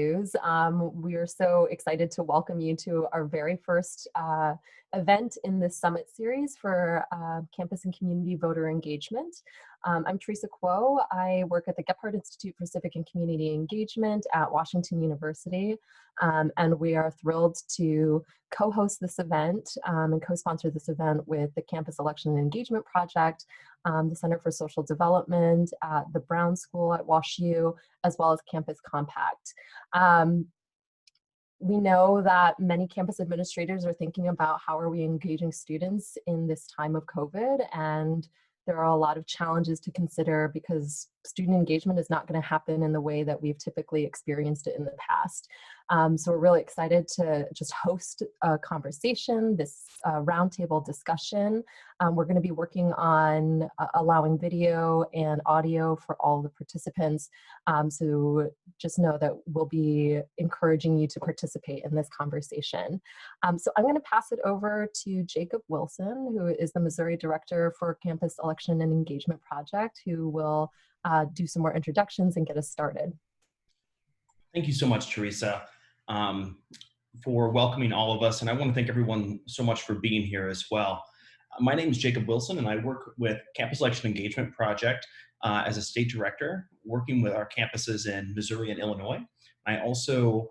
We are so excited to welcome you to our very first event in this summit series for campus and community voter engagement. I'm Teresa Kuo. I work at the Gephardt Institute for Civic and Community Engagement at Washington University, and we are thrilled to co-host this event and co-sponsor this event with the Campus Election and Engagement Project, the Center for Social Development at the Brown School at WashU, as well as Campus Compact. We know that many campus administrators are thinking about how are we engaging students in this time of COVID, and there are a lot of challenges to consider because student engagement is not going to happen in the way that we've typically experienced it in the past. So we're really excited to just host a conversation, this roundtable discussion. We're going to be working on allowing video and audio for all the participants. So just know that we'll be encouraging you to participate in this conversation. So I'm going to pass it over to Jacob Wilson, who is the Missouri Director for Campus Election and Engagement Project, who will do some more introductions and get us started. Thank you so much, Teresa, for welcoming all of us. And I want to thank everyone so much for being here as well. My name is Jacob Wilson, and I work with Campus Election Engagement Project as a state director, working with our campuses in Missouri and Illinois. I also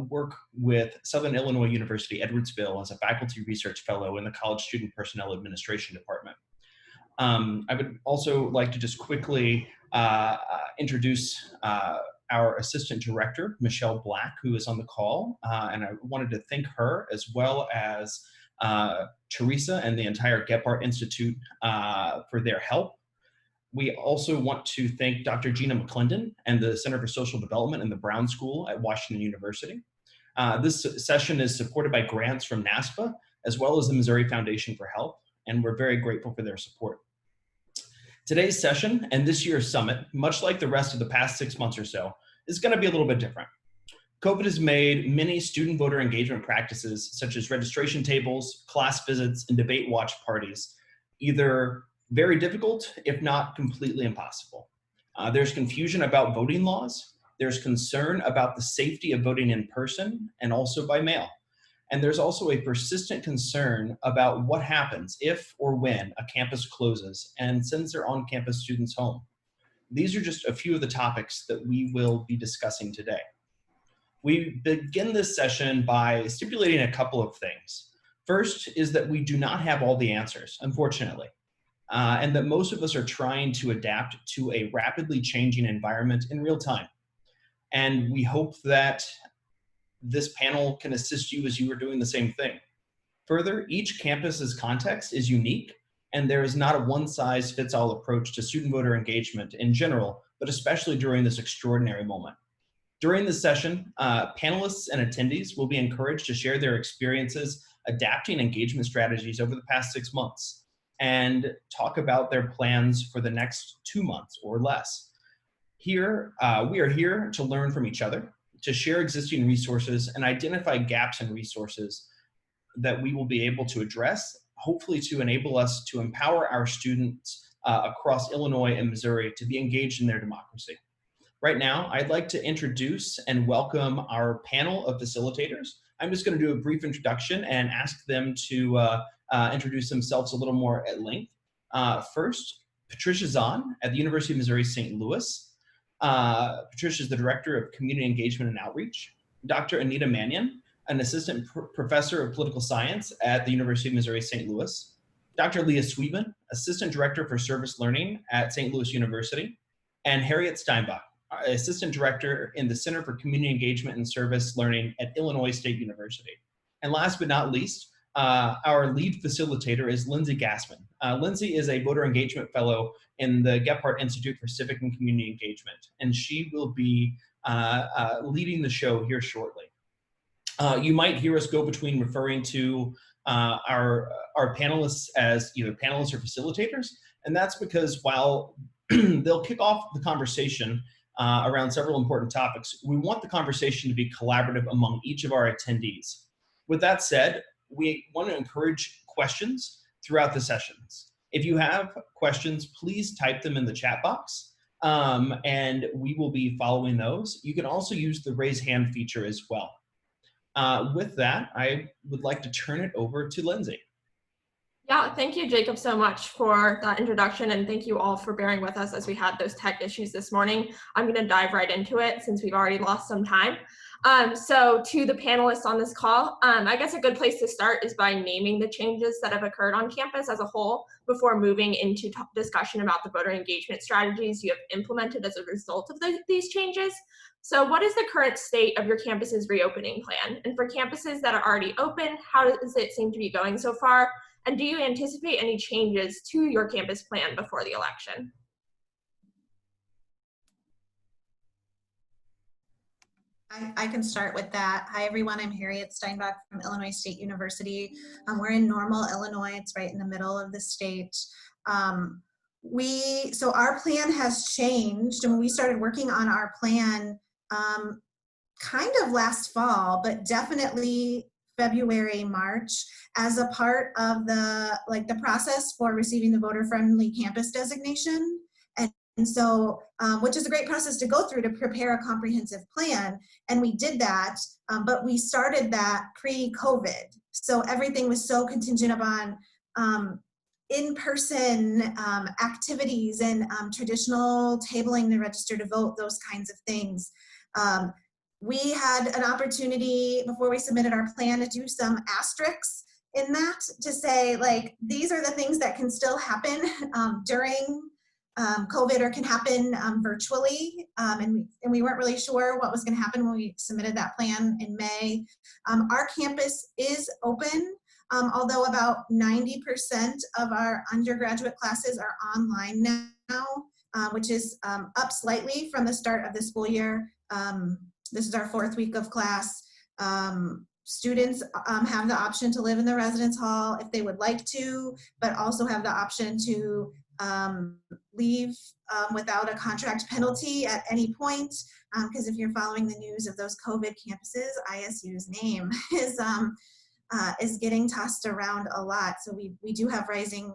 work with Southern Illinois University, Edwardsville, as a faculty research fellow in the College Student Personnel Administration Department. I would also like to just quickly introduce our assistant director, Michelle Black, who is on the call. And I wanted to thank her as well as Teresa and the entire Gephardt Institute for their help. We also want to thank Dr. Gina McClendon and the Center for Social Development and the Brown School at Washington University. This session is supported by grants from NASPA, as well as the Missouri Foundation for Health, and we're very grateful for their support. Today's session and this year's summit, much like the rest of the past 6 months or so, is going to be a little bit different. COVID has made many student voter engagement practices, such as registration tables, class visits, and debate watch parties, either very difficult, if not completely impossible. There's confusion about voting laws. There's concern about the safety of voting in person and also by mail. And there's also a persistent concern about what happens if or when a campus closes and sends their on-campus students home. These are just a few of the topics that we will be discussing today. We begin this session by stipulating a couple of things. First is that we do not have all the answers, unfortunately, and that most of us are trying to adapt to a rapidly changing environment in real time. And we hope that this panel can assist you as you are doing the same thing. Further, each campus's context is unique, and there is not a one-size-fits-all approach to student voter engagement in general, but especially during this extraordinary moment. During this session, panelists and attendees will be encouraged to share their experiences adapting engagement strategies over the past 6 months and talk about their plans for the next 2 months or less. Here, we are here to learn from each other, to share existing resources and identify gaps in resources that we will be able to address, hopefully to enable us to empower our students across Illinois and Missouri to be engaged in their democracy. Right now, I'd like to introduce and welcome our panel of facilitators. I'm just going to do a brief introduction and ask them to introduce themselves a little more at length. First, Patricia Zahn at the University of Missouri St. Louis. Patricia is the Director of Community Engagement and Outreach. Dr. Anita Mannion, an Assistant Professor of Political Science at the University of Missouri St. Louis. Dr. Leah Sweetman, Assistant Director for Service Learning at St. Louis University. And Harriet Steinbach, Assistant Director in the Center for Community Engagement and Service Learning at Illinois State University. And last but not least, our lead facilitator is Lindsay Gassman. Lindsay is a voter engagement fellow in the Gephardt Institute for Civic and Community Engagement, and she will be leading the show here shortly. You might hear us go between referring to our panelists as either panelists or facilitators, and that's because while they'll kick off the conversation around several important topics, we want the conversation to be collaborative among each of our attendees. With that said, we want to encourage questions throughout the sessions. If you have questions, please type them in the chat box. and we will be following those. You can also use the raise hand feature as well. With that, I would like to turn it over to Lindsay. Yeah, thank you, Jacob, so much for that introduction, and thank you all for bearing with us as we had those tech issues this morning. I'm going to dive right into it since we've already lost some time. So to the panelists on this call, I guess a good place to start is by naming the changes that have occurred on campus as a whole before moving into discussion about the voter engagement strategies you have implemented as a result of these changes. So what is the current state of your campus's reopening plan? And for campuses that are already open, how does it seem to be going so far? And do you anticipate any changes to your campus plan before the election? I can start with that. Hi, everyone. I'm Harriet Steinbach from Illinois State University. We're in Normal, Illinois. It's right in the middle of the state. So our plan has changed, and we started working on our plan kind of last fall, but definitely February, March, as a part of the process for receiving the voter-friendly campus designation. And so, which is a great process to go through to prepare a comprehensive plan. And we did that, but we started that pre-COVID. So everything was so contingent upon in-person activities and traditional tabling the register to vote, those kinds of things. We had an opportunity before we submitted our plan to do some asterisks in that to say, like, these are the things that can still happen during COVID or can happen virtually. And we weren't really sure what was going to happen when we submitted that plan in May. Our campus is open, although about 90% of our undergraduate classes are online now, which is up slightly from the start of the school year. This is our 4th week of class. Students have the option to live in the residence hall if they would like to, but also have the option to leave without a contract penalty at any point, because if you're following the news of those COVID campuses, ISU's name is getting tossed around a lot. So we do have rising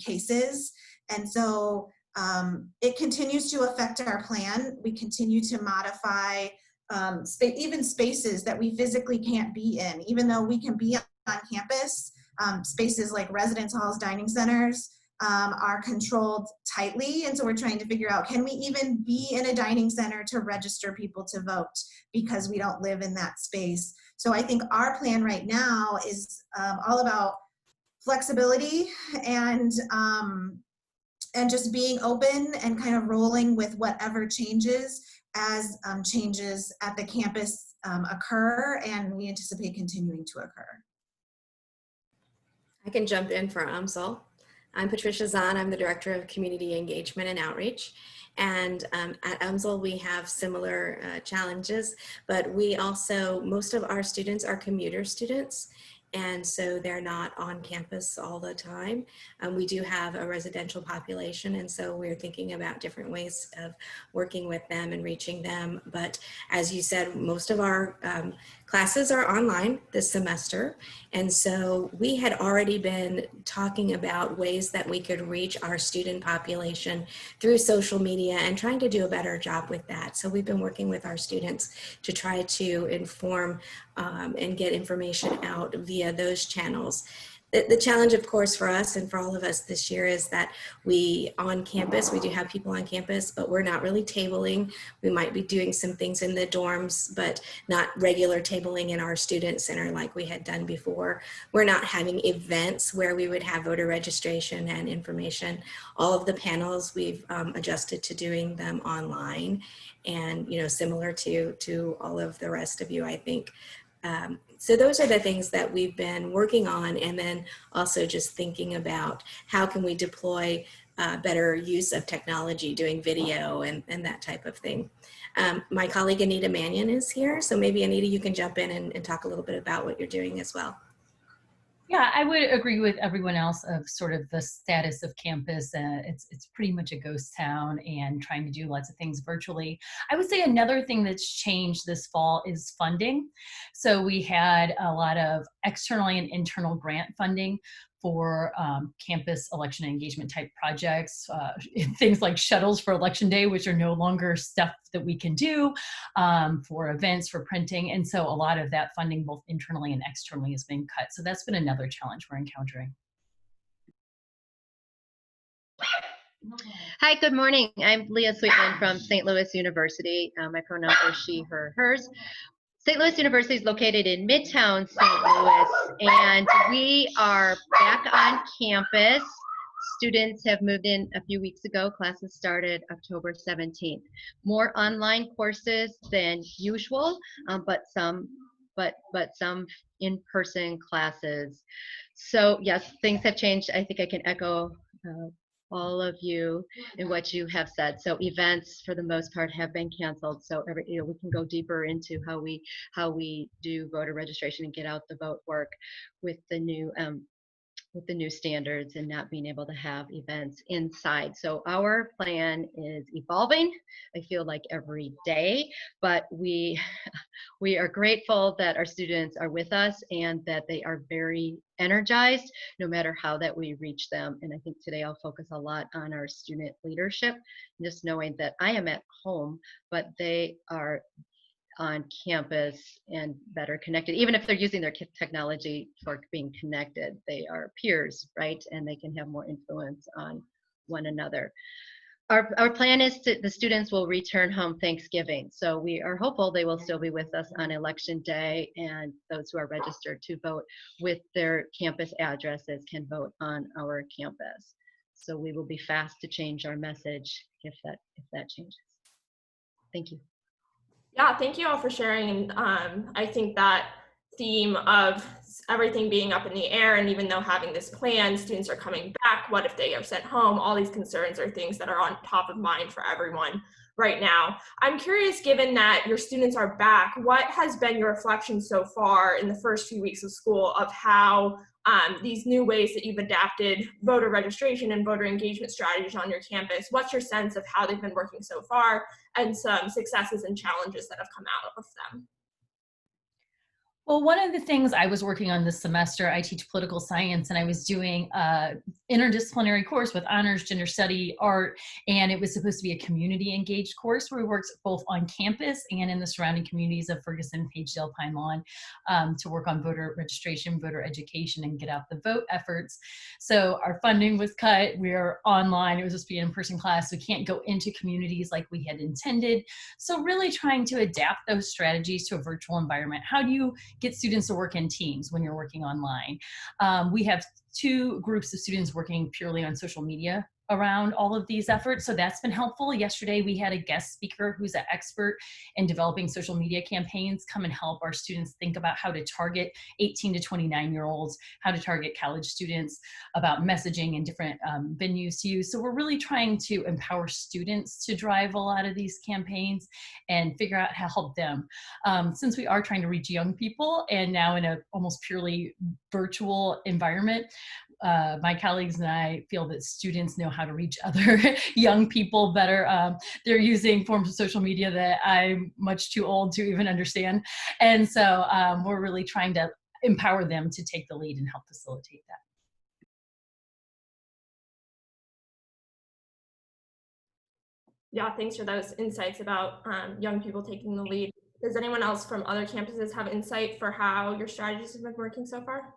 cases, and so it continues to affect our plan. We continue to modify even spaces that we physically can't be in, even though we can be on campus. Spaces like residence halls, dining centers are controlled tightly, and so we're trying to figure out, can we even be in a dining center to register people to vote because we don't live in that space. So I think our plan right now is all about flexibility and just being open and kind of rolling with whatever changes as changes at the campus occur, and we anticipate continuing to occur. I can jump in for UMSL. I'm Patricia Zahn. I'm the Director of Community Engagement and Outreach. And at UMSL, we have similar challenges, but we also, most of our students are commuter students. And so they're not on campus all the time. We do have a residential population, and so we're thinking about different ways of working with them and reaching them. But as you said, most of our classes are online this semester. And so we had already been talking about ways that we could reach our student population through social media and trying to do a better job with that. So we've been working with our students to try to inform and get information out via those channels. The challenge, of course, for us and for all of us this year is that we do have people on campus, but we're not really tabling. We might be doing some things in the dorms, but not regular tabling in our student center like we had done before. We're not having events where we would have voter registration and information. All of the panels, we've adjusted to doing them online, and similar to all of the rest of you, I think. So those are the things that we've been working on, and then also just thinking about how can we deploy better use of technology, doing video and that type of thing. My colleague Anita Mannion is here, so maybe Anita, you can jump in and talk a little bit about what you're doing as well. Yeah, I would agree with everyone else of sort of the status of campus. It's pretty much a ghost town and trying to do lots of things virtually. I would say another thing that's changed this fall is funding. So we had a lot of externally and internal grant funding for campus election engagement type projects, things like shuttles for election day, which are no longer stuff that we can do, for events, for printing. And so a lot of that funding, both internally and externally, has been cut. So that's been another challenge we're encountering. Hi, good morning. I'm Leah Sweetman from St. Louis University. My pronouns are she, her, hers. St. Louis University is located in Midtown St. Louis, and we are back on campus. Students have moved in a few weeks ago. Classes started October 17th. More online courses than usual, but some in-person classes. So yes, things have changed. I think I can echo all of you in what you have said. So events, for the most part, have been canceled. So we can go deeper into how we do voter registration and get out the vote work with the new standards and not being able to have events inside. So our plan is evolving, I feel like every day, but we are grateful that our students are with us and that they are very energized no matter how that we reach them. And I think today I'll focus a lot on our student leadership, just knowing that I am at home, but they are on campus and better connected. Even if they're using their technology for being connected, they are peers, right? And they can have more influence on one another. Our plan is the students will return home Thanksgiving. So we are hopeful they will still be with us on election day, and those who are registered to vote with their campus addresses can vote on our campus. So we will be fast to change our message if that changes. Thank you. Yeah, thank you all for sharing. I think that theme of everything being up in the air, and even though having this plan, students are coming back, what if they are sent home? All these concerns are things that are on top of mind for everyone right now. I'm curious, given that your students are back, what has been your reflection so far in the first few weeks of school of how these new ways that you've adapted voter registration and voter engagement strategies on your campus? What's your sense of how they've been working so far and some successes and challenges that have come out of them? Well, one of the things I was working on this semester, I teach political science, and I was doing an interdisciplinary course with honors, gender study, art, and it was supposed to be a community engaged course where we worked both on campus and in the surrounding communities of Ferguson, Pagedale, Pine Lawn, to work on voter registration, voter education, and get out the vote efforts. So our funding was cut. We are online. It was supposed to be an in-person class. So we can't go into communities like we had intended. So really trying to adapt those strategies to a virtual environment. How do you get students to work in teams when you're working online? We have two groups of students working purely on social media around all of these efforts. So that's been helpful. Yesterday, we had a guest speaker who's an expert in developing social media campaigns come and help our students think about how to target 18 to 29-year-olds, how to target college students, about messaging and different venues to use. So we're really trying to empower students to drive a lot of these campaigns and figure out how to help them. Since we are trying to reach young people and now in a almost purely virtual environment, my colleagues and I feel that students know how to reach other young people better. They're using forms of social media that I'm much too old to even understand. And so we're really trying to empower them to take the lead and help facilitate that. Yeah, thanks for those insights about young people taking the lead. Does anyone else from other campuses have insight for how your strategies have been working so far?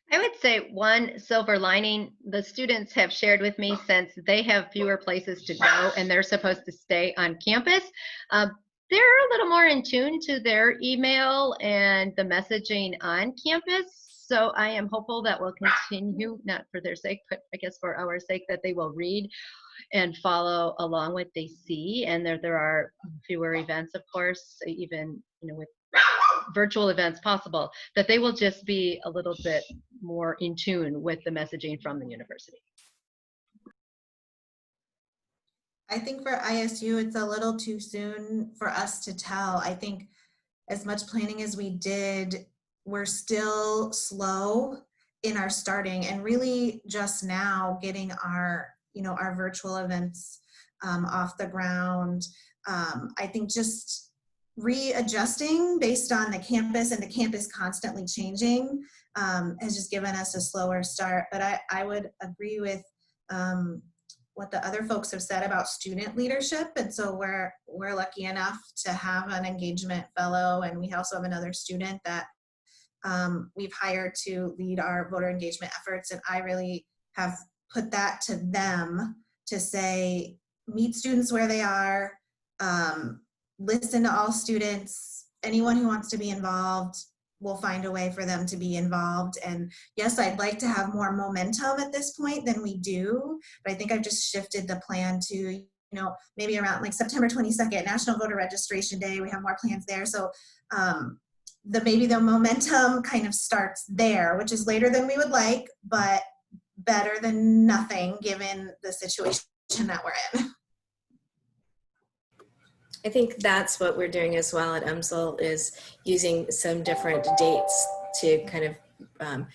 I would say one silver lining the students have shared with me, since they have fewer places to go and they're supposed to stay on campus, they're a little more in tune to their email and the messaging on campus. So I am hopeful that will continue, not for their sake, but I guess for our sake, that they will read and follow along what they see. And there are fewer events, of course, even with virtual events possible, that they will just be a little bit more in tune with the messaging from the university. I think for ISU, it's a little too soon for us to tell. I think as much planning as we did, we're still slow in our starting, and really just now getting our virtual events off the ground. I think just readjusting based on the campus, and the campus constantly changing has just given us a slower start. But I would agree with what the other folks have said about student leadership. And so we're lucky enough to have an engagement fellow, and we also have another student that we've hired to lead our voter engagement efforts. And I really have put that to them to say, meet students where they are, listen to all students, anyone who wants to be involved, we'll find a way for them to be involved. And yes, I'd like to have more momentum at this point than we do, but I think I've just shifted the plan to, you know, maybe around like September 22nd, National Voter Registration Day, we have more plans there. So maybe the momentum kind of starts there, which is later than we would like, but better than nothing given the situation that we're in. I think that's what we're doing as well at UMSL, is using some different dates to kind of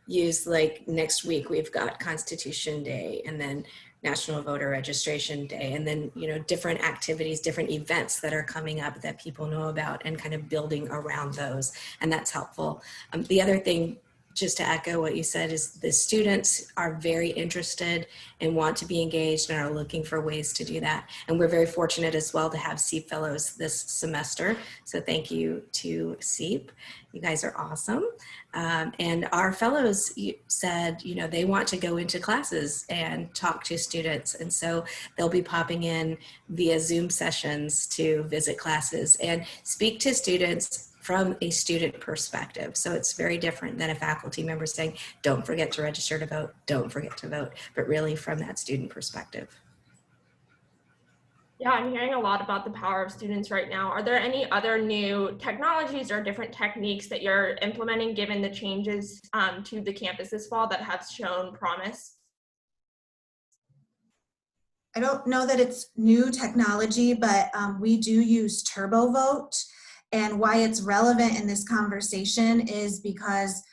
use, like next week we've got Constitution Day, and then National Voter Registration Day, and then, you know, different activities, different events that are coming up that people know about, and kind of building around those. And that's helpful. The other thing, just to echo what you said, is the students are very interested and want to be engaged and are looking for ways to do that. And we're very fortunate as well to have CEEP fellows this semester. So thank you to CEEP. You guys are awesome. And our fellows said, you know, they want to go into classes and talk to students. And so they'll be popping in via Zoom sessions to visit classes and speak to students from a student perspective. So it's very different than a faculty member saying, don't forget to register to vote, don't forget to vote, but really from that student perspective. Yeah, I'm hearing a lot about the power of students right now. Are there any other new technologies or different techniques that you're implementing given the changes to the campus this fall that have shown promise? I don't know that it's new technology, but we do use TurboVote. And why it's relevant in this conversation is because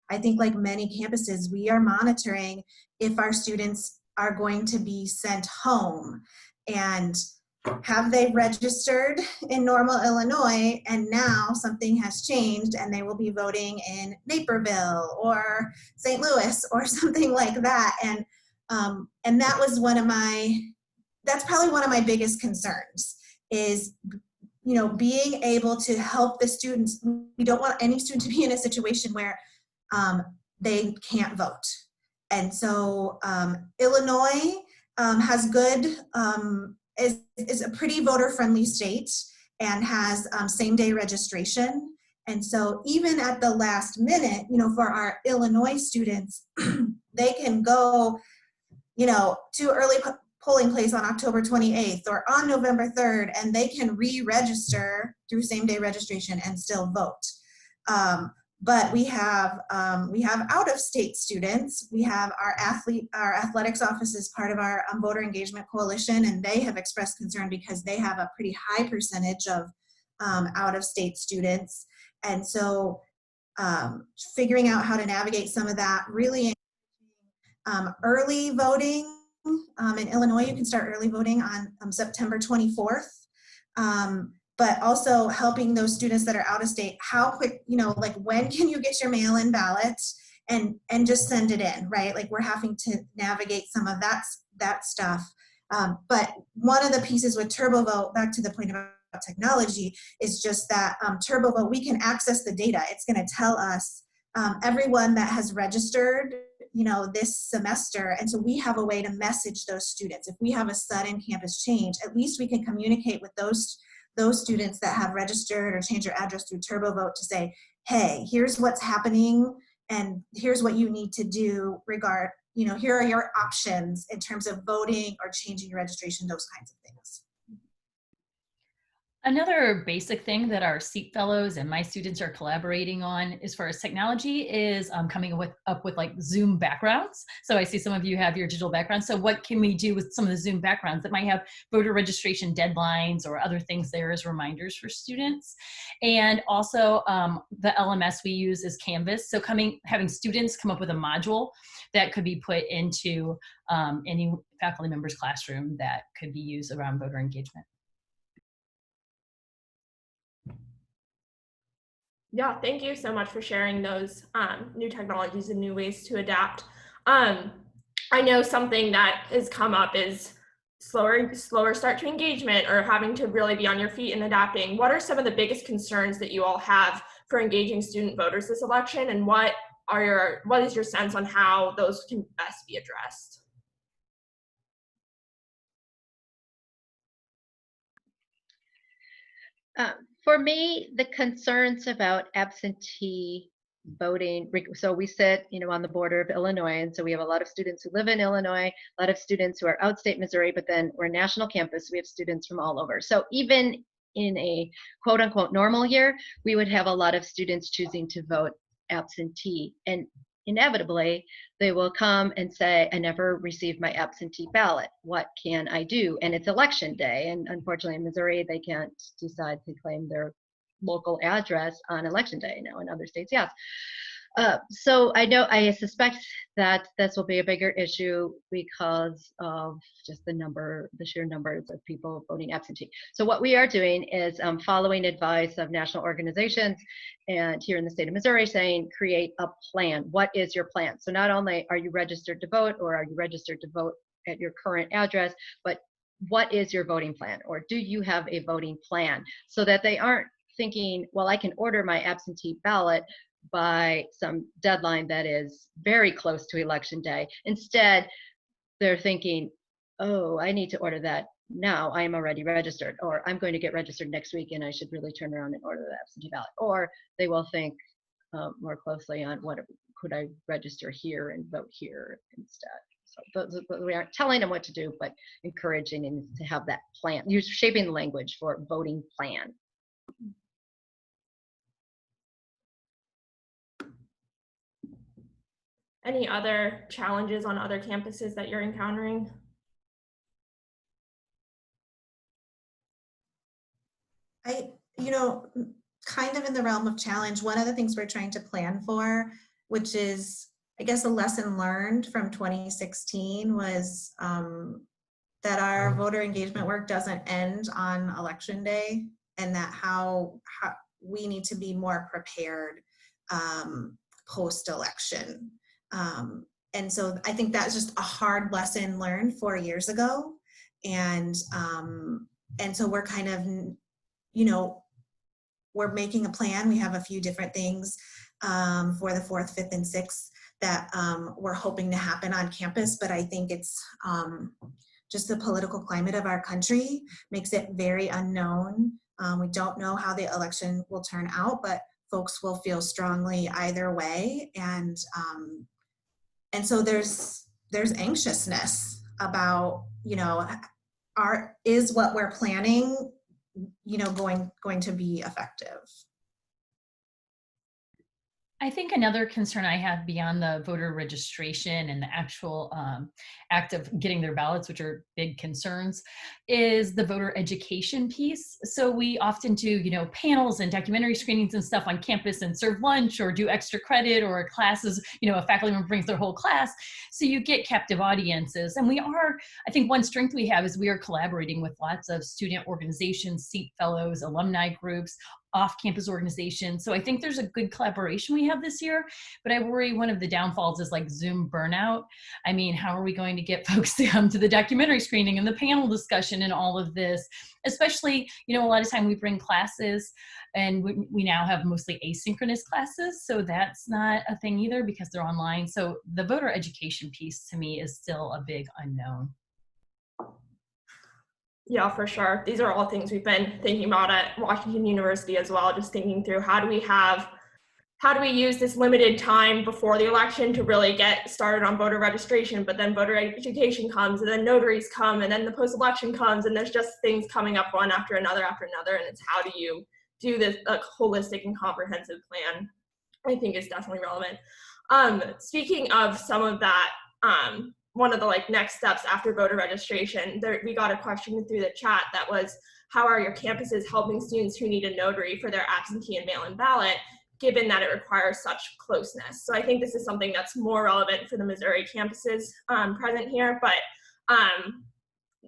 I think, like many campuses, we are monitoring if our students are going to be sent home, and have they registered in Normal, Illinois, and now something has changed and they will be voting in Naperville or St. Louis or something like that. And that was that's probably one of my biggest concerns, is, you know, being able to help the students. We don't want any student to be in a situation where they can't vote. And so Illinois has good, is a pretty voter-friendly state and has same-day registration. And so even at the last minute, you know, for our Illinois students, they can go, you know, to early polling place on October 28th or on November 3rd, and they can re-register through same-day registration and still vote. But we have out-of-state students. We have our athletics office is part of our voter engagement coalition, and they have expressed concern because they have a pretty high percentage of out-of-state students. And so figuring out how to navigate some of that, really early voting. In Illinois, you can start early voting on September 24th. But also helping those students that are out of state, how quick, you know, like when can you get your mail-in ballot and just send it in, right? Like we're having to navigate some of that stuff. But one of the pieces with TurboVote, back to the point about technology, is just that TurboVote, we can access the data. It's going to tell us everyone that has registered, you know, this semester. And so we have a way to message those students. If we have a sudden campus change, at least we can communicate with those students that have registered or changed their address through TurboVote to say, hey, here's what's happening and here's what you need to do you know, here are your options in terms of voting or changing your registration, those kinds of things. Another basic thing that our CEEP fellows and my students are collaborating on as far as technology is coming up with like Zoom backgrounds. So I see some of you have your digital backgrounds. So what can we do with some of the Zoom backgrounds that might have voter registration deadlines or other things there as reminders for students? And also the LMS we use is Canvas. So having students come up with a module that could be put into any faculty member's classroom that could be used around voter engagement. Yeah, thank you so much for sharing those new technologies and new ways to adapt. I know something that has come up is slower start to engagement or having to really be on your feet and adapting. What are some of the biggest concerns that you all have for engaging student voters this election, and what is your sense on how those can best be addressed? For me, the concerns about absentee voting, so we sit, on the border of Illinois, and so we have a lot of students who live in Illinois, a lot of students who are outstate Missouri, but then we're a national campus, we have students from all over. So even in a quote unquote normal year, we would have a lot of students choosing to vote absentee. And inevitably, they will come and say, I never received my absentee ballot. What can I do? And it's election day. And unfortunately, in Missouri, they can't decide to claim their local address on election day. Now, in other states, yes. So I suspect that this will be a bigger issue because of just the sheer numbers of people voting absentee. So what we are doing is following advice of national organizations and here in the state of Missouri saying, create a plan. What is your plan? So not only are you registered to vote or are you registered to vote at your current address, but what is your voting plan? Or do you have a voting plan? So that they aren't thinking, well, I can order my absentee ballot by some deadline that is very close to election day. Instead, they're thinking, oh, I need to order that now. I am already registered, or I'm going to get registered next week and I should really turn around and order the absentee ballot. Or they will think more closely on what could I register here and vote here instead. So we aren't telling them what to do, but encouraging them to have that plan. You're shaping the language for voting plan. Any other challenges on other campuses that you're encountering? Kind of in the realm of challenge, one of the things we're trying to plan for, which is, I guess, a lesson learned from 2016 was that our voter engagement work doesn't end on election day, and that how we need to be more prepared post-election. And so I think that's just a hard lesson learned 4 years ago. And so we're kind of, we're making a plan. We have a few different things for the 4th, 5th, and 6th that we're hoping to happen on campus. But I think it's just the political climate of our country makes it very unknown. We don't know how the election will turn out, but folks will feel strongly either way. And so there's anxiousness about, is what we're planning, going to be effective. I think another concern I have beyond the voter registration and the actual act of getting their ballots, which are big concerns, is the voter education piece. So we often do, panels and documentary screenings and stuff on campus and serve lunch or do extra credit or classes, a faculty member brings their whole class. So you get captive audiences. And I think one strength we have is we are collaborating with lots of student organizations, CEEP fellows, alumni groups, off-campus organizations. So I think there's a good collaboration we have this year, but I worry one of the downfalls is like Zoom burnout. I mean, how are we going to get folks to come to the documentary screening and the panel discussion and all of this? Especially, a lot of time we bring classes and we now have mostly asynchronous classes. So that's not a thing either because they're online. So the voter education piece to me is still a big unknown. Yeah, for sure. These are all things we've been thinking about at Washington University as well, just thinking through how do we use this limited time before the election to really get started on voter registration, but then voter education comes and then notaries come and then the post-election comes and there's just things coming up one after another, and it's how do you do this holistic and comprehensive plan, I think is definitely relevant. Speaking of some of that, one of the next steps after voter registration, we got a question through the chat that was, how are your campuses helping students who need a notary for their absentee and mail-in ballot, given that it requires such closeness? So I think this is something that's more relevant for the Missouri campuses present here, but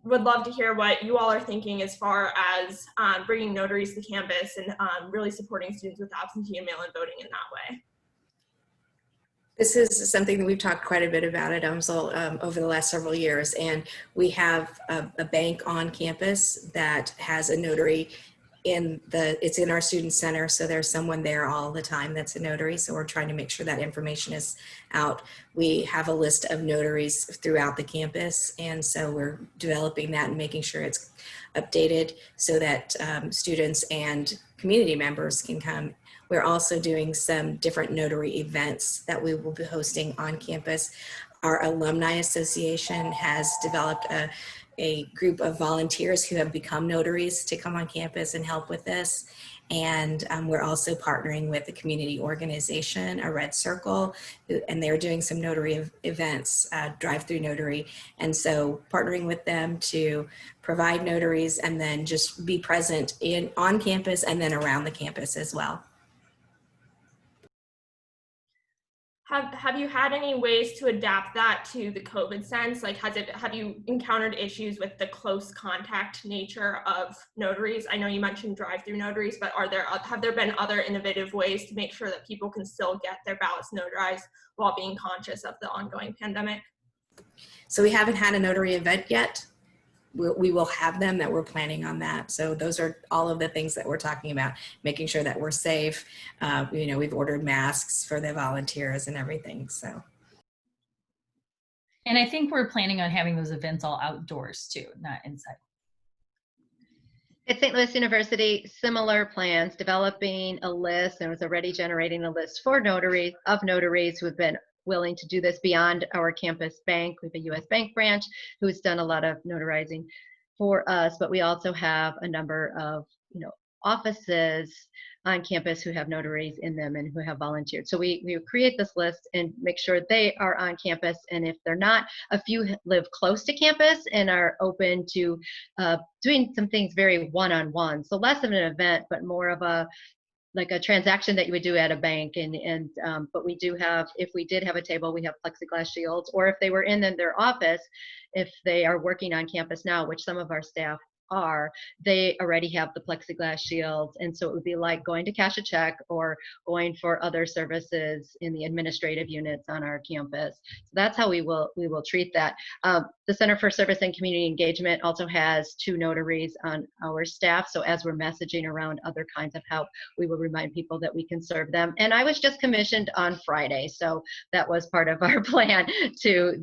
would love to hear what you all are thinking as far as bringing notaries to campus and really supporting students with absentee and mail-in voting in that way. This is something that we've talked quite a bit about at UMSL over the last several years, and we have a bank on campus that has a notary it's in our student center, so there's someone there all the time that's a notary, so we're trying to make sure that information is out. We have a list of notaries throughout the campus, and so we're developing that and making sure it's updated so that students and community members can come. We're also doing some different notary events that we will be hosting on campus. Our Alumni Association has developed a group of volunteers who have become notaries to come on campus and help with this. And we're also partnering with a community organization, a Red Circle, and they're doing some notary events, drive-through notary. And so partnering with them to provide notaries and then just be present on campus and then around the campus as well. Have you had any ways to adapt that to the COVID sense? Like, have you encountered issues with the close contact nature of notaries? I know you mentioned drive-through notaries, but have there been other innovative ways to make sure that people can still get their ballots notarized while being conscious of the ongoing pandemic? So we haven't had a notary event yet. We will have them, that we're planning on that. So those are all of the things that we're talking about, making sure that we're safe. We've ordered masks for the volunteers and everything, so. And I think we're planning on having those events all outdoors too, not inside. At St. Louis University, similar plans, developing a list, and was already generating a list for notaries who have been willing to do this beyond our campus bank. We have a U.S. Bank branch who's done a lot of notarizing for us, but we also have a number of offices on campus who have notaries in them and who have volunteered. So we create this list and make sure they are on campus, and if they're not, a few live close to campus and are open to doing some things very one-on-one. So less of an event, but more of a transaction that you would do at a bank. But we do have, if we did have a table, we have plexiglass shields, or if they were in their office, if they are working on campus now, which some of our staff are, they already have the plexiglass shields. And so it would be like going to cash a check or going for other services in the administrative units on our campus. So that's how we will treat that. The Center for Service and Community Engagement also has 2 notaries on our staff. So as we're messaging around other kinds of help, we will remind people that we can serve them. And I was just commissioned on Friday, so that was part of our plan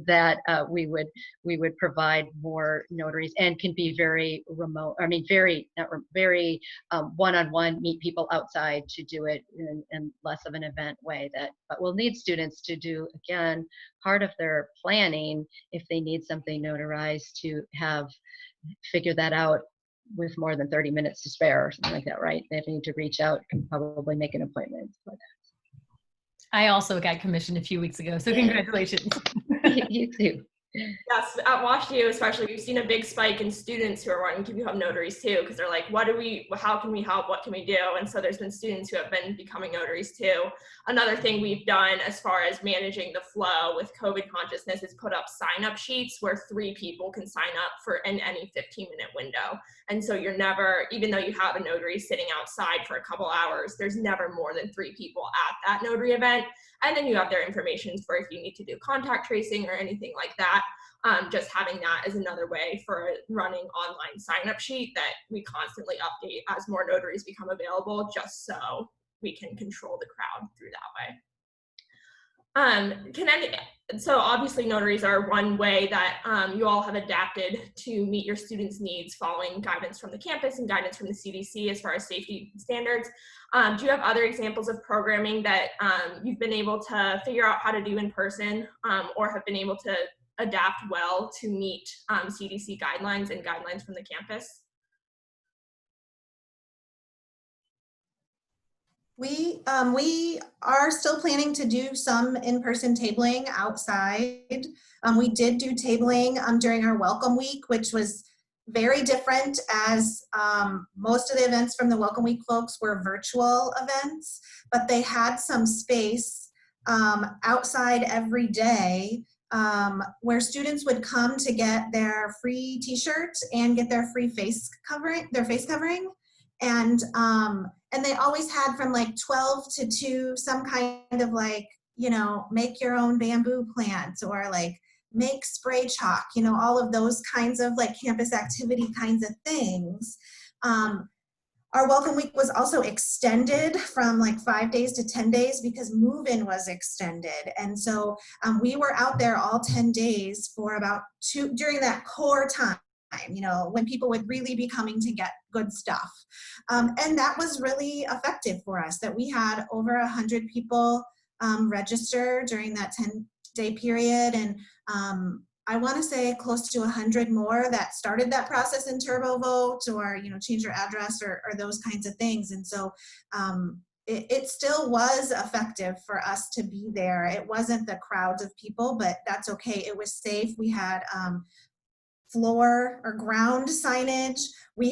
that we would provide more notaries and can be very remote, very one-on-one, meet people outside to do it in less of an event way. But we'll need students to do, again, part of their planning if they need something notarized to figure that out with more than 30 minutes to spare or something like that, right? They need to reach out and probably make an appointment. I also got commissioned a few weeks ago, so congratulations. You too. Yes, at WashU especially, we've seen a big spike in students who are wanting to become notaries too, because they're like, how can we help, what can we do? And so there's been students who have been becoming notaries too. Another thing we've done as far as managing the flow with COVID consciousness is put up sign-up sheets where 3 people can sign up in any 15-minute window. And so you're never, even though you have a notary sitting outside for a couple hours, there's never more than 3 people at that notary event. And then you have their information for if you need to do contact tracing or anything like that. Just having that as another way for a running online sign-up sheet that we constantly update as more notaries become available, just so we can control the crowd through that way. So obviously notaries are one way that you all have adapted to meet your students' needs following guidance from the campus and guidance from the CDC as far as safety standards. Do you have other examples of programming that you've been able to figure out how to do in person or have been able to adapt well to meet CDC guidelines and guidelines from the campus? We are still planning to do some in-person tabling outside. We did do tabling during our welcome week, which was very different as most of the events from the welcome week folks were virtual events, but they had some space outside every day where students would come to get their free t-shirt and get their free face covering, and they always had from like 12 to 2 some kind of like, you know, make your own bamboo plants, or like make spray chalk, you know, all of those kinds of like campus activity kinds of things. Our welcome week was also extended from like 5 days to 10 days because move-in was extended. And so we were out there all 10 days for about during that core time, you know, when people would really be coming to get good stuff. And that was really effective for us, that we had over 100 people register during that 10-day period. And I want to say close to 100 more that started that process in TurboVote, or, you know, change your address, or those kinds of things. And so it still was effective for us to be there. It wasn't the crowds of people, but that's okay. It was safe. We had floor or ground signage. We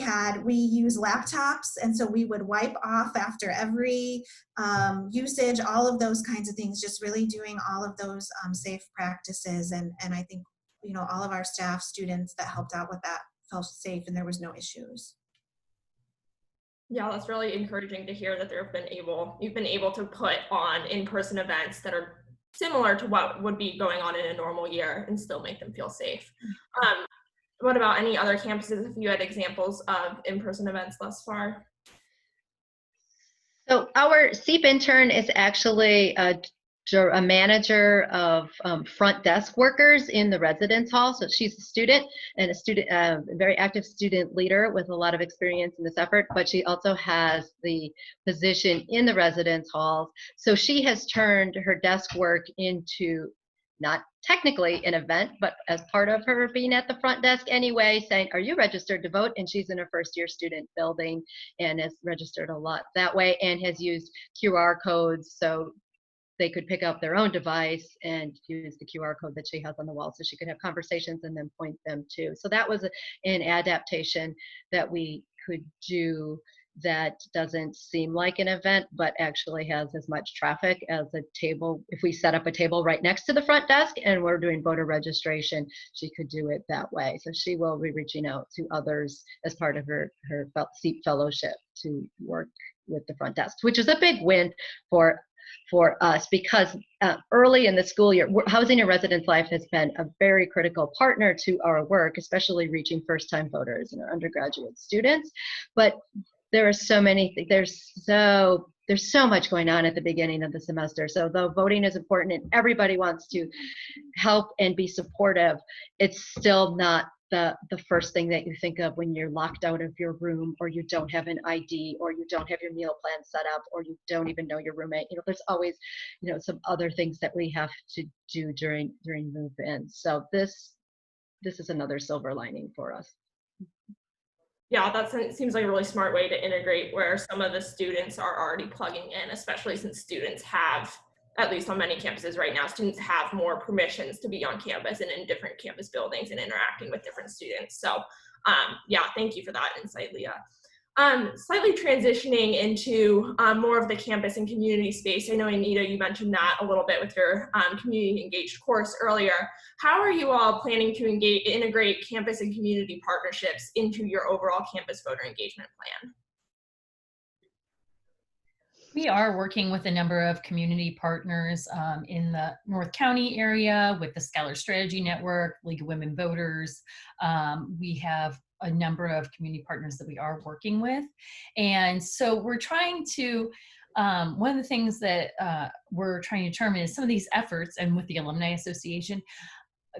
use laptops, and so we would wipe off after every usage, all of those kinds of things, just really doing all of those safe practices. And I think, you know, all of our staff, students that helped out with that felt safe and there was no issues. Yeah, that's really encouraging to hear that you've been able to put on in-person events that are similar to what would be going on in a normal year and still make them feel safe. What about any other campuses, if you had examples of in-person events thus far? So our CEEP intern is actually a manager of front desk workers in the residence hall. So she's a student, and a very active student leader with a lot of experience in this effort, but she also has the position in the residence halls. So she has turned her desk work into, not technically an event, but as part of her being at the front desk anyway, saying, are you registered to vote? And she's in her first year student building and has registered a lot that way, and has used QR codes so they could pick up their own device and use the QR code that she has on the wall, so she could have conversations and then point them to. So that was an adaptation that we could do that doesn't seem like an event, but actually has as much traffic as a table. If we set up a table right next to the front desk and we're doing voter registration, she could do it that way. So she will be reaching out to others as part of her CEEP fellowship to work with the front desk, which is a big win for us, because early in the school year, Housing and Residence Life has been a very critical partner to our work, especially reaching first-time voters and our undergraduate students. But there are so many things, there's so much going on at the beginning of the semester. So though voting is important and everybody wants to help and be supportive, it's still not the first thing that you think of when you're locked out of your room, or you don't have an ID, or you don't have your meal plan set up, or you don't even know your roommate. You know, there's always, you know, some other things that we have to do during move-in. So this is another silver lining for us. Yeah, that seems like a really smart way to integrate where some of the students are already plugging in, especially since students have, at least on many campuses right now, students have more permissions to be on campus and in different campus buildings and interacting with different students. So yeah, thank you for that insight, Leah. Slightly transitioning into more of the campus and community space. I know, Anita, you mentioned that a little bit with your community engaged course earlier. How are you all planning to integrate campus and community partnerships into your overall campus voter engagement plan? We are working with a number of community partners in the North County area with the Scholar Strategy Network, League of Women Voters. We have a number of community partners that we are working with. And so we're trying to, one of the things that we're trying to determine is some of these efforts, and with the Alumni Association,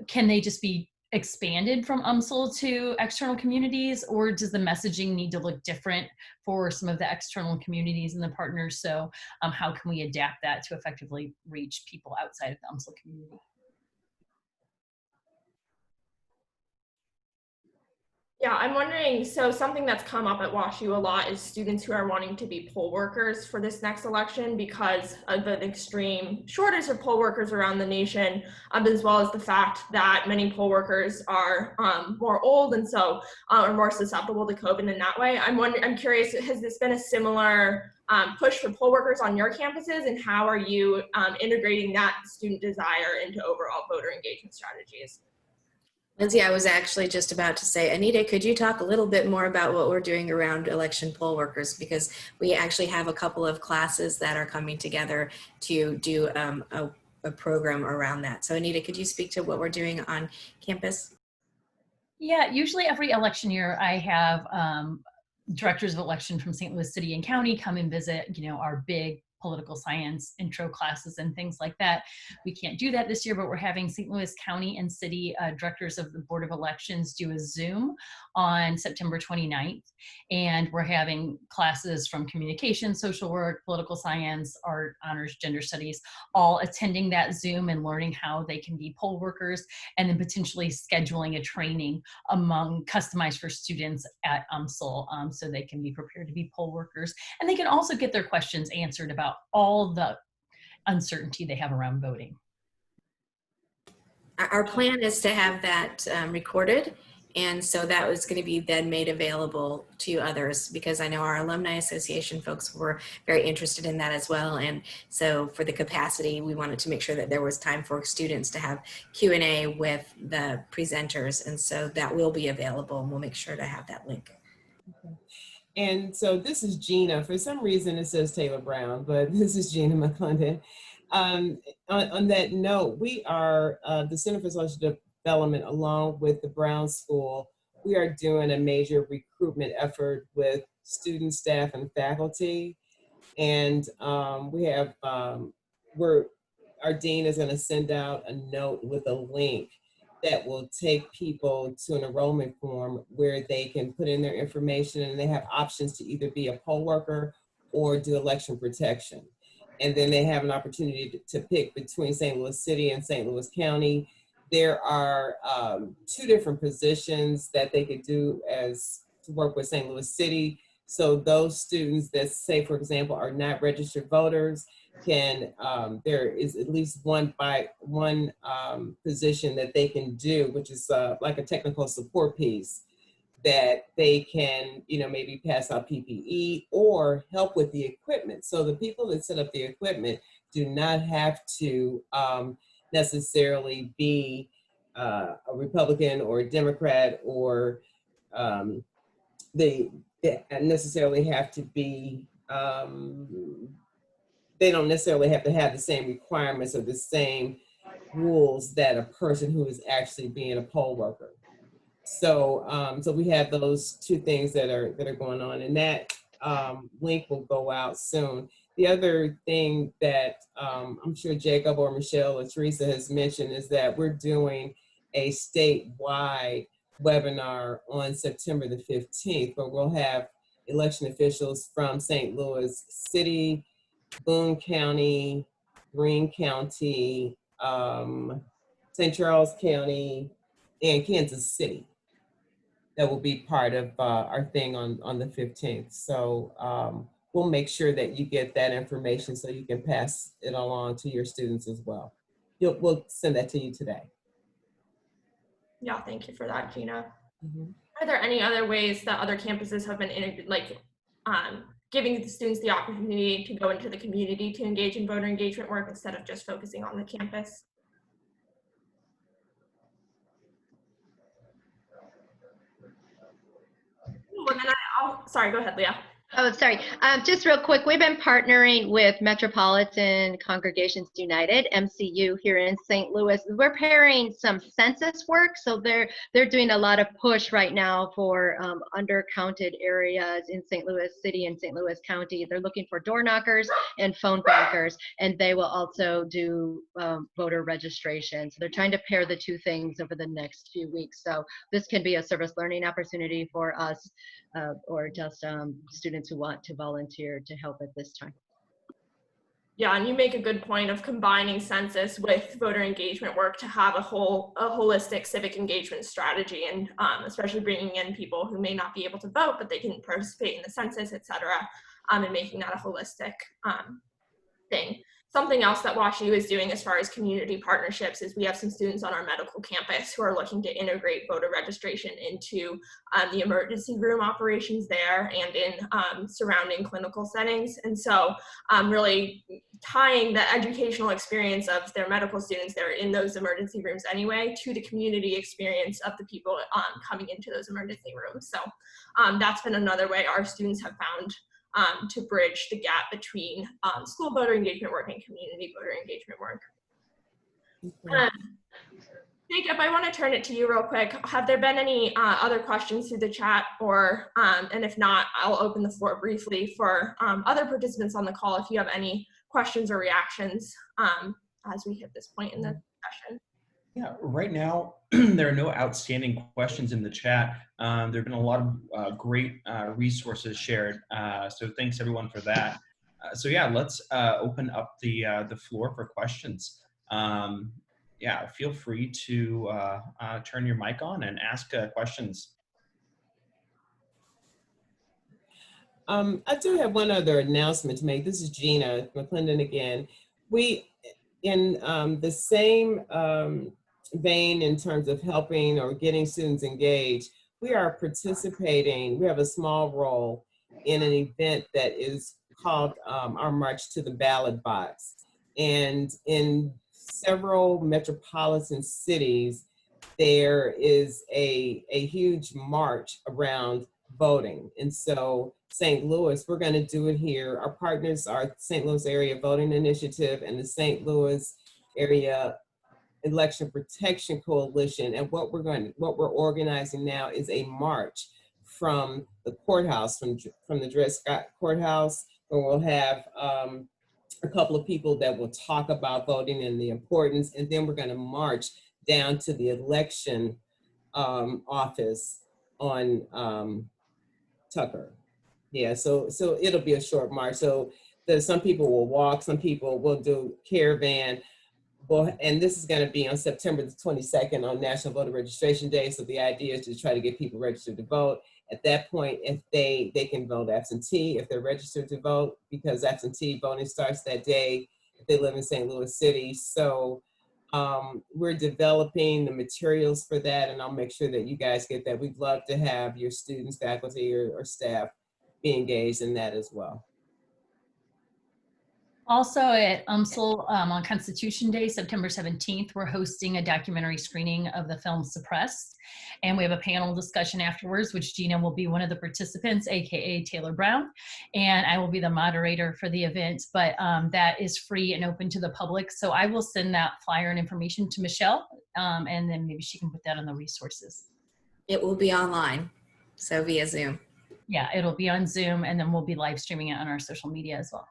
can they just be expanded from UMSL to external communities, or does the messaging need to look different for some of the external communities and the partners? So how can we adapt that to effectively reach people outside of the UMSL community? Yeah, I'm wondering, so something that's come up at WashU a lot is students who are wanting to be poll workers for this next election because of the extreme shortage of poll workers around the nation, as well as the fact that many poll workers are more old and so are more susceptible to COVID in that way. I'm curious, has this been a similar push for poll workers on your campuses, and how are you integrating that student desire into overall voter engagement strategies? Lindsay, I was actually just about to say, Anita, could you talk a little bit more about what we're doing around election poll workers? Because we actually have a couple of classes that are coming together to do a program around that. So Anita, could you speak to what we're doing on campus? Yeah, usually every election year I have directors of election from St. Louis City and County come and visit, our big political science intro classes and things like that. We can't do that this year, but we're having St. Louis County and City directors of the Board of Elections do a Zoom on September 29th. And we're having classes from communication, social work, political science, art, honors, gender studies, all attending that Zoom and learning how they can be poll workers, and then potentially scheduling a training customized for students at UMSL so they can be prepared to be poll workers. And they can also get their questions answered about all the uncertainty they have around voting. Our plan is to have that recorded, and so that was going to be then made available to others, because I know our Alumni Association folks were very interested in that as well. And so for the capacity, we wanted to make sure that there was time for students to have Q&A with the presenters, and so that will be available, and we'll make sure to have that link. Okay. And so this is Gina. For some reason it says Taylor Brown, but this is Gina McClendon. On that note, we are, the Center for Social Development, along with the Brown School, we are doing a major recruitment effort with student, staff, and faculty. And we have, our dean is gonna send out a note with a link that will take people to an enrollment form where they can put in their information, and they have options to either be a poll worker or do election protection. And then they have an opportunity to pick between St. Louis City and St. Louis County. There are 2 different positions that they could do to work with St. Louis City. So those students that, say, for example, are not registered voters, can there is at least one position that they can do, which is like a technical support piece that they can, maybe pass out PPE or help with the equipment. So the people that set up the equipment do not have to necessarily be a Republican or a Democrat, or they necessarily have to be they don't necessarily have to have the same requirements or the same rules that a person who is actually being a poll worker. So, so we have those 2 things that are going on, and that link will go out soon. The other thing that I'm sure Jacob or Michelle or Teresa has mentioned is that we're doing a statewide webinar on September the 15th, where we'll have election officials from St. Louis City, Boone County, Greene County, St. Charles County, and Kansas City that will be part of our thing on the 15th. So we'll make sure that you get that information so you can pass it along to your students as well. We'll send that to you today. Yeah, thank you for that, Gina. Mm-hmm. Are there any other ways that other campuses have been giving the students the opportunity to go into the community to engage in voter engagement work instead of just focusing on the campus? Well, then sorry, go ahead, Leah. Oh, sorry. Just real quick, we've been partnering with Metropolitan Congregations United, MCU, here in St. Louis. We're pairing some census work, so they're doing a lot of push right now for undercounted areas in St. Louis City and St. Louis County. They're looking for door knockers and phone bankers, and they will also do voter registration. So they're trying to pair the 2 things over the next few weeks. So this can be a service learning opportunity for us, or just students who want to volunteer to help at this time. Yeah, and you make a good point of combining census with voter engagement work to have a holistic civic engagement strategy, and especially bringing in people who may not be able to vote, but they can participate in the census, et cetera, and making that a holistic thing. Something else that WashU is doing as far as community partnerships is we have some students on our medical campus who are looking to integrate voter registration into the emergency room operations there and in surrounding clinical settings. And so really tying the educational experience of their medical students that are in those emergency rooms anyway to the community experience of the people coming into those emergency rooms. So that's been another way our students have found to bridge the gap between school voter engagement work and community voter engagement work. Jacob, I want to turn it to you real quick. Have there been any other questions through the chat, or and if not, I'll open the floor briefly for other participants on the call if you have any questions or reactions as we hit this point in the session. Yeah, right now, there are no outstanding questions in the chat. There have been a lot of great resources shared, so thanks everyone for that. So yeah, let's open up the floor for questions. Yeah, feel free to turn your mic on and ask questions. I do have one other announcement to make. This is Gina McClendon again. We, in the same vein in terms of helping or getting students engaged, we are participating, we have a small role in an event that is called our March to the Ballot Box. And in several metropolitan cities, there is a huge march around voting. And so St. Louis, we're going to do it here. Our partners are St. Louis Area Voting Initiative and the St. Louis Area Election Protection Coalition. And what we're organizing now is a march from the courthouse, from the Dred Scott Courthouse, where we'll have a couple of people that will talk about voting and the importance. And then we're going to march down to the election office on Tucker. Yeah, so it'll be a short march. So some people will walk, some people will do caravan. Well, and this is going to be on September the 22nd on National Voter Registration Day. So the idea is to try to get people registered to vote. At that point, if they can vote absentee, if they're registered to vote, because absentee voting starts that day if they live in St. Louis City. So we're developing the materials for that, and I'll make sure that you guys get that. We'd love to have your students, faculty, or staff be engaged in that as well. Also at UMSL on Constitution Day, September 17th, we're hosting a documentary screening of the film Suppressed. And we have a panel discussion afterwards, which Gina will be one of the participants, AKA Taylor Brown. And I will be the moderator for the event, but that is free and open to the public. So I will send that flyer and information to Michelle, and then maybe she can put that on the resources. It will be online, so via Zoom. Yeah, it'll be on Zoom, and then we'll be live streaming it on our social media as well.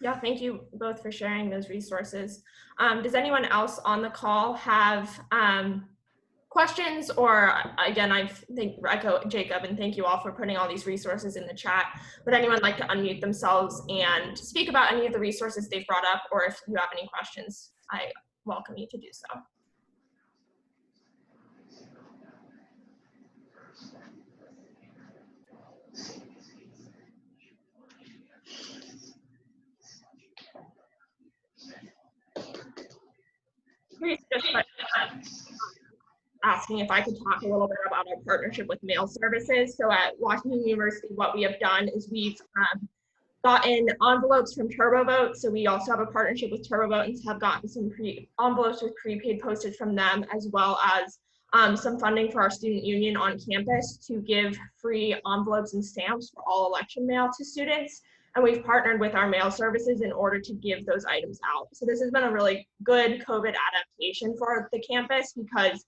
Yeah, thank you both for sharing those resources. Does anyone else on the call have questions? Or again, I echo Jacob and thank you all for putting all these resources in the chat. Would anyone like to unmute themselves and speak about any of the resources they've brought up? Or if you have any questions, I welcome you to do so. Just asking if I could talk a little bit about our partnership with mail services. So at Washington University, what we have done is we've gotten envelopes from TurboVote. So we also have a partnership with TurboVote and have gotten some envelopes with prepaid postage from them, as well as some funding for our student union on campus to give free envelopes and stamps for all election mail to students. And we've partnered with our mail services in order to give those items out. So this has been a really good COVID adaptation for the campus, because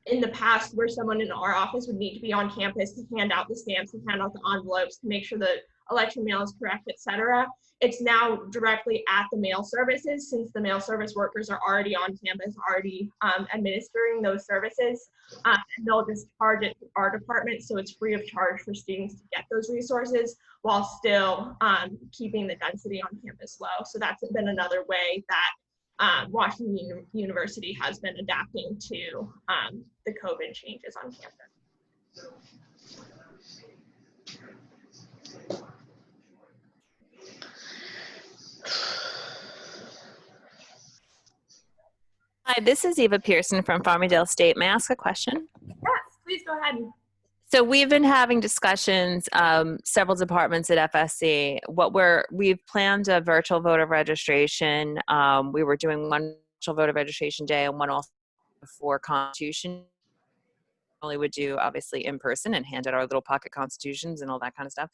in the past where someone in our office would need to be on campus to hand out the stamps and hand out the envelopes to make sure that election mail is correct, etc. It's now directly at the mail services, since the mail service workers are already on campus, already administering those services. And they'll just charge it to our department, so it's free of charge for students to get those resources while still keeping the density on campus low. So that's been another way that Washington University has been adapting to the COVID changes on campus. Hi, this is Eva Pearson from Farmingdale State. May I ask a question? Yes, please go ahead. So we've been having discussions, several departments at FSC. We've planned a virtual voter registration. We were doing one virtual voter registration day and one also for Constitution. We would do obviously in person and hand out our little pocket constitutions and all that kind of stuff.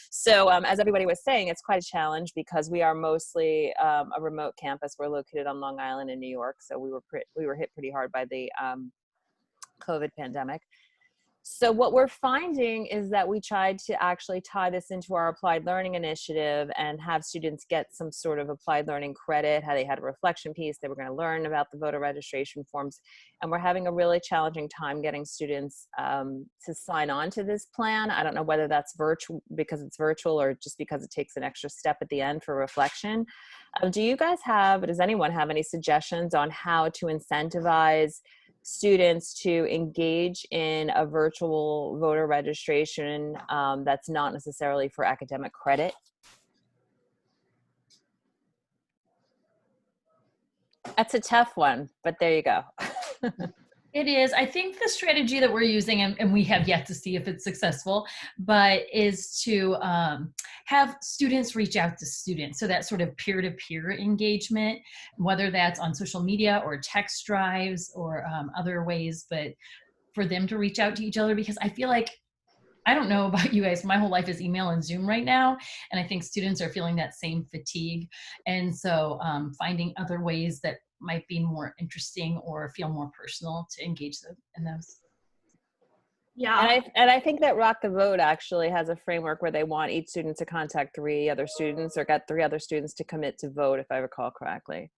So as everybody was saying, it's quite a challenge because we are mostly a remote campus. We're located on Long Island in New York, so we were hit pretty hard by the COVID pandemic. So what we're finding is that we tried to actually tie this into our applied learning initiative and have students get some sort of applied learning credit, how they had a reflection piece, they were going to learn about the voter registration forms. And we're having a really challenging time getting students to sign on to this plan. I don't know whether that's virtual because it's virtual or just because it takes an extra step at the end for reflection. Does anyone have any suggestions on how to incentivize students to engage in a virtual voter registration that's not necessarily for academic credit? That's a tough one, but there you go. It is. I think the strategy that we're using, and we have yet to see if it's successful, but is to have students reach out to students. So that sort of peer-to-peer engagement, whether that's on social media or text drives or other ways, but for them to reach out to each other, because I feel like, I don't know about you guys, my whole life is email and Zoom right now. And I think students are feeling that same fatigue. And so finding other ways that might be more interesting or feel more personal to engage them in those. Yeah. And I think that Rock the Vote actually has a framework where they want each student to contact 3 other students or get 3 other students to commit to vote, if I recall correctly.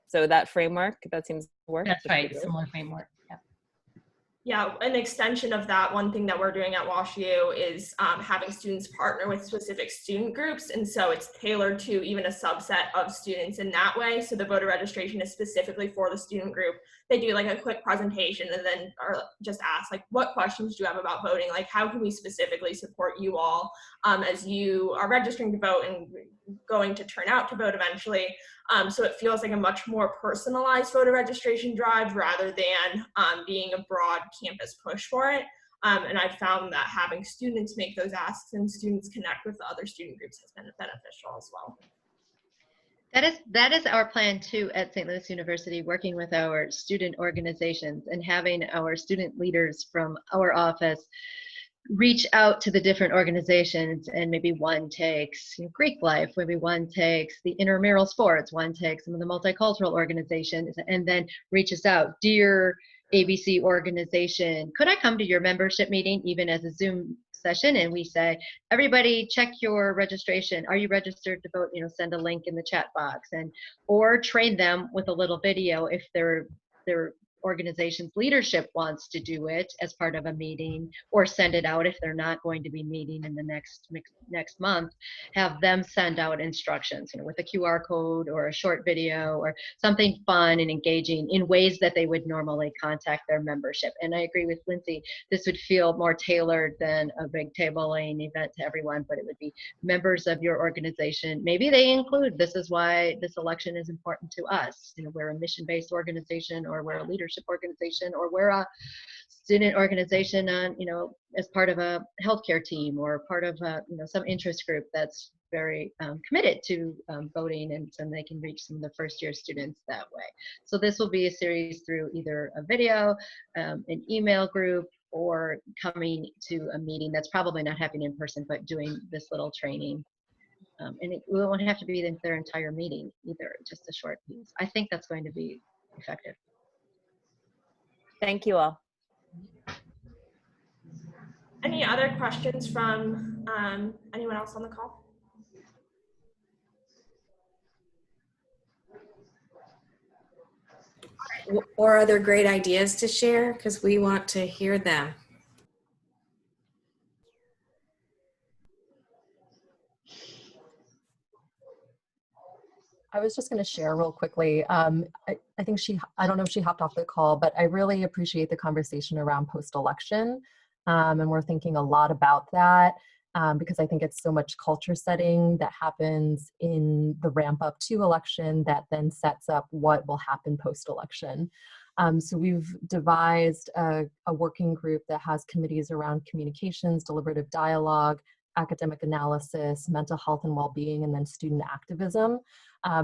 So that framework, that seems to work. That's right, similar framework. Yeah. Yeah, an extension of that, one thing that we're doing at WashU is having students partner with specific student groups. And so it's tailored to even a subset of students in that way. So the voter registration is specifically for the student group. They do like a quick presentation and then just ask like, what questions do you have about voting? Like, how can we specifically support you all as you are registering to vote and going to turn out to vote eventually? So it feels like a much more personalized voter registration drive rather than being a broad campus push for it. And I've found that having students make those asks and students connect with the other student groups has been beneficial as well. That is our plan too at St. Louis University, working with our student organizations and having our student leaders from our office reach out to the different organizations, and maybe one takes Greek life, maybe one takes the intramural sports, one takes some of the multicultural organizations, and then reaches out, dear ABC organization, could I come to your membership meeting, even as a Zoom session? And we say, everybody check your registration. Are you registered to vote? Send a link in the chat box, or train them with a little video if their organization's leadership wants to do it as part of a meeting, or send it out if they're not going to be meeting in the next month, have them send out instructions, with a QR code or a short video or something fun and engaging in ways that they would normally contact their membership. And I agree with Lindsay, this would feel more tailored than a big tabling event to everyone, but it would be members of your organization. Maybe they include, this is why this election is important to us. We're a mission-based organization, or we're a leadership organization, or we're a student organization on, as part of a healthcare team, or part of a, some interest group that's very committed to voting, and so they can reach some of the first-year students that way. So this will be a series through either a video, an email group, or coming to a meeting that's probably not happening in person, but doing this little training. And it won't have to be their entire meeting either, just a short piece. I think that's going to be effective. Thank you all. Any other questions from anyone else on the call? Or other great ideas to share? Because we want to hear them. I was just going to share real quickly. I think I don't know if she hopped off the call, but I really appreciate the conversation around post-election. And we're thinking a lot about that because I think it's so much culture setting that happens in the ramp up to election that then sets up what will happen post-election. So we've devised a working group that has committees around communications, deliberative dialogue, academic analysis, mental health and well-being, and then student activism.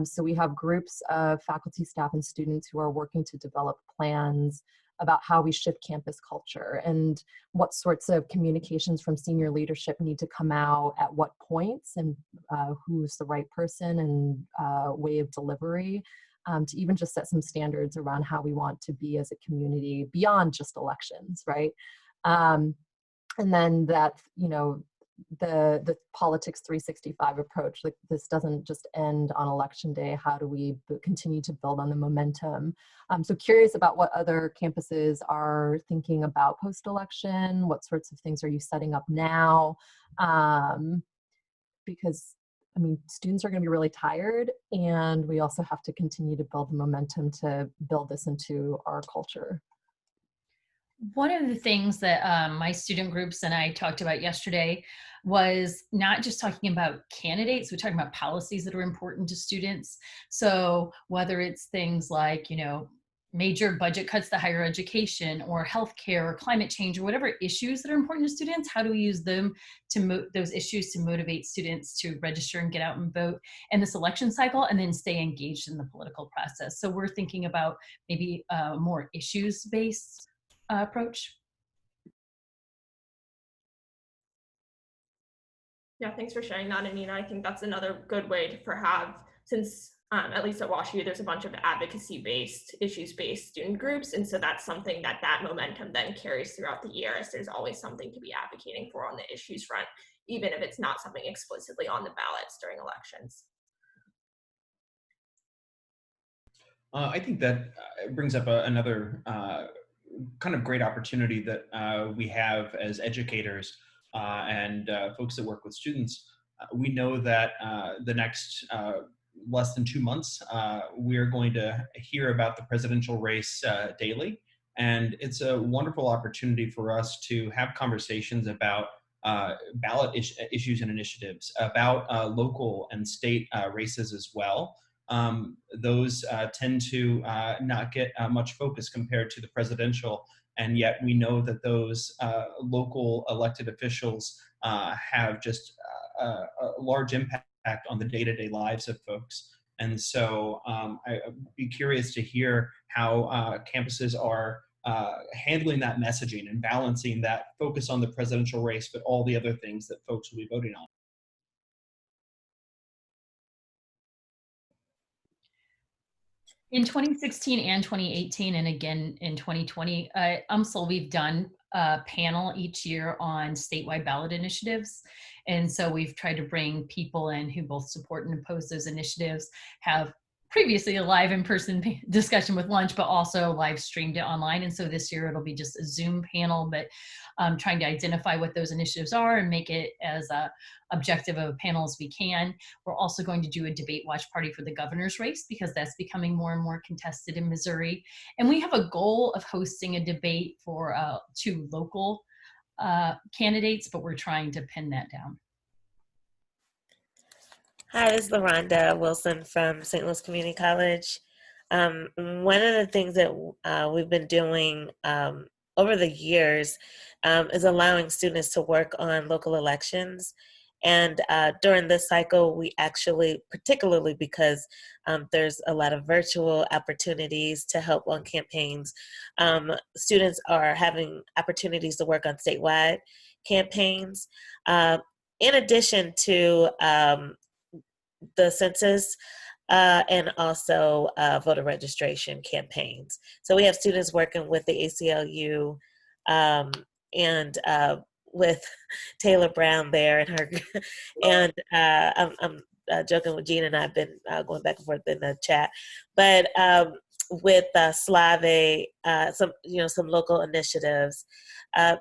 So we have groups of faculty, staff, and students who are working to develop plans about how we shift campus culture and what sorts of communications from senior leadership need to come out at what points and who's the right person and way of delivery to even just set some standards around how we want to be as a community beyond just elections, right? And then that, you know, the politics 365 approach, like this doesn't just end on election day. How do we continue to build on the momentum? So curious about what other campuses are thinking about post-election. What sorts of things are you setting up now? Because I mean, students are going to be really tired, and we also have to continue to build the momentum to build this into our culture. One of the things that my student groups and I talked about yesterday was not just talking about candidates, we're talking about policies that are important to students. So whether it's things like, you know, major budget cuts to higher education or healthcare or climate change or whatever issues that are important to students, how do we use them to those issues to motivate students to register and get out and vote in this election cycle and then stay engaged in the political process. So we're thinking about maybe more issues-based approach. Yeah, thanks for sharing that, Anita. I think that's another good way to have, since at least at WashU, there's a bunch of advocacy-based, issues-based student groups, and so that's something that momentum then carries throughout the year, as there's always something to be advocating for on the issues front, even if it's not something explicitly on the ballots during elections. I think that brings up another kind of great opportunity that we have as educators and folks that work with students. We know that the next less than 2 months, we're going to hear about the presidential race daily. And it's a wonderful opportunity for us to have conversations about ballot issues and initiatives, about local and state races as well. Those tend to not get much focus compared to the presidential, and yet we know that those local elected officials have just a large impact on the day-to-day lives of folks. And so I'd be curious to hear how campuses are handling that messaging and balancing that focus on the presidential race, but all the other things that folks will be voting on. In 2016 and 2018, and again in 2020, UMSL, we've done a panel each year on statewide ballot initiatives. And so we've tried to bring people in who both support and oppose those initiatives, have previously a live in-person discussion with lunch, but also live streamed it online. And so this year it'll be just a Zoom panel, but trying to identify what those initiatives are and make it as objective of a panel as we can. We're also going to do a debate watch party for the governor's race because that's becoming more and more contested in Missouri. And we have a goal of hosting a debate for 2 local candidates, but we're trying to pin that down. Hi, this is LaRonda Wilson from St. Louis Community College. One of the things that we've been doing over the years is allowing students to work on local elections. And during this cycle, we actually, particularly because there's a lot of virtual opportunities to help on campaigns, students are having opportunities to work on statewide campaigns. In addition to the census and also voter registration campaigns. So we have students working with the ACLU and with Taylor Brown there and her, and I'm joking with Gina, and I've been going back and forth in the chat, but with Slave, some local initiatives.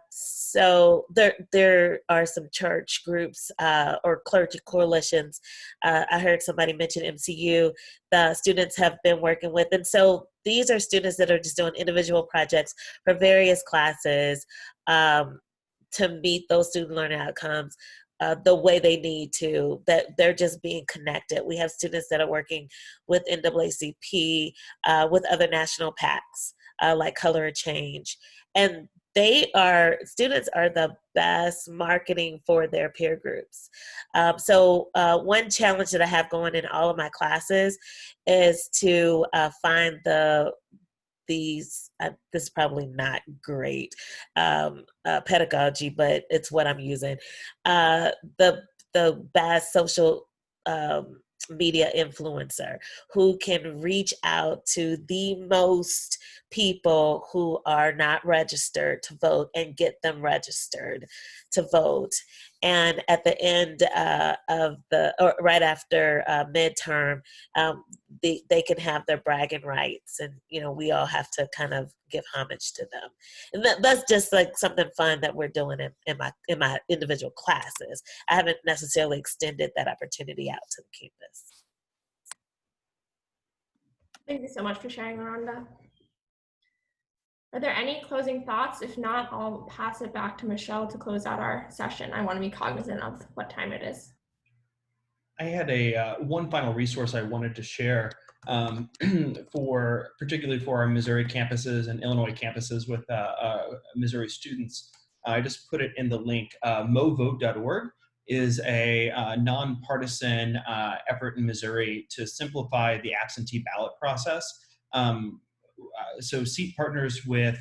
So there are some church groups or clergy coalitions. I heard somebody mention MCU. The students have been working with, and so these are students that are just doing individual projects for various classes to meet those student learning outcomes the way they need to, that they're just being connected. We have students that are working with NAACP, with other national PACs, like Color and Change. And students are the best marketing for their peer groups. So one challenge that I have going in all of my classes is to find this is probably not great pedagogy, but it's what I'm using. The best social media influencer who can reach out to the most people who are not registered to vote and get them registered to vote. And at the end or right after midterm, they can have their bragging rights, and we all have to kind of give homage to them. And that's just like something fun that we're doing in my individual classes. I haven't necessarily extended that opportunity out to the campus. Thank you so much for sharing, Rhonda. Are there any closing thoughts? If not, I'll pass it back to Michelle to close out our session. I want to be cognizant of what time it is. I had one final resource I wanted to share particularly for our Missouri campuses and Illinois campuses with Missouri students. I just put it in the link. movote.org is a nonpartisan effort in Missouri to simplify the absentee ballot process. So CEEP partners with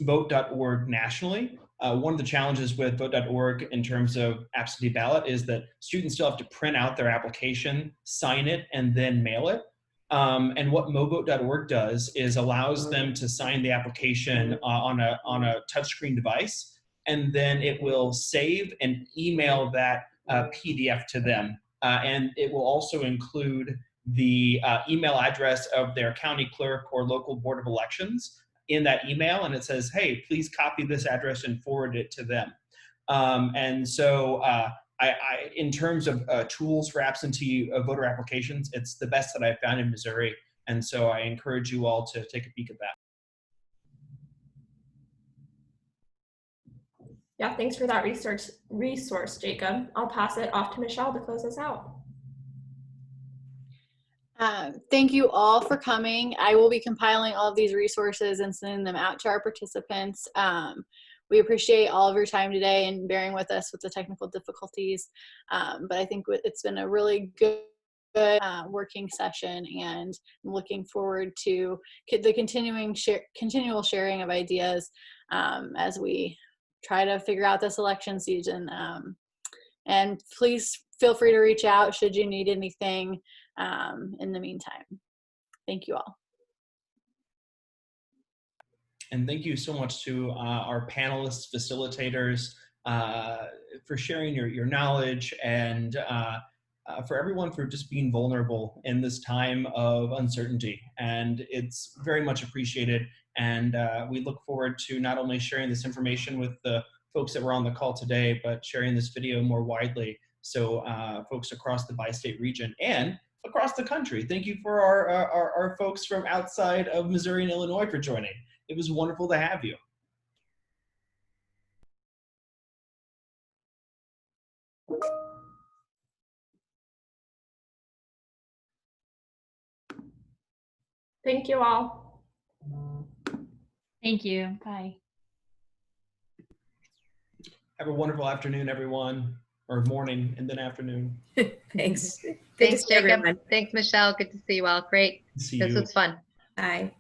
vote.org nationally. One of the challenges with vote.org in terms of absentee ballot is that students still have to print out their application, sign it, and then mail it. And what movote.org does is allows them to sign the application on a touchscreen device, and then it will save and email that PDF to them. And it will also include the email address of their county clerk or local board of elections in that email, and it says, hey, please copy this address and forward it to them. And so in terms of tools for absentee voter applications, it's the best that I've found in Missouri. And so I encourage you all to take a peek at that. Yeah, thanks for that resource, Jacob. I'll pass it off to Michelle to close us out. Thank you all for coming. I will be compiling all of these resources and sending them out to our participants. We appreciate all of your time today and bearing with us with the technical difficulties. But I think it's been a really good working session, and I'm looking forward to the continual sharing of ideas as we try to figure out this election season. And please feel free to reach out should you need anything in the meantime. Thank you all. And thank you so much to our panelists, facilitators, for sharing your knowledge, and for everyone for just being vulnerable in this time of uncertainty. And it's very much appreciated. And we look forward to not only sharing this information with the folks that were on the call today, but sharing this video more widely, so folks across the bi-state region and across the country. Thank you for our folks from outside of Missouri and Illinois for joining. It was wonderful to have you. Thank you all. Thank you. Bye. Have a wonderful afternoon, everyone, or morning and then afternoon. Thanks. Thanks, Jacob. Thanks, Michelle. Good to see you all. Great. See this you. was fun. Bye.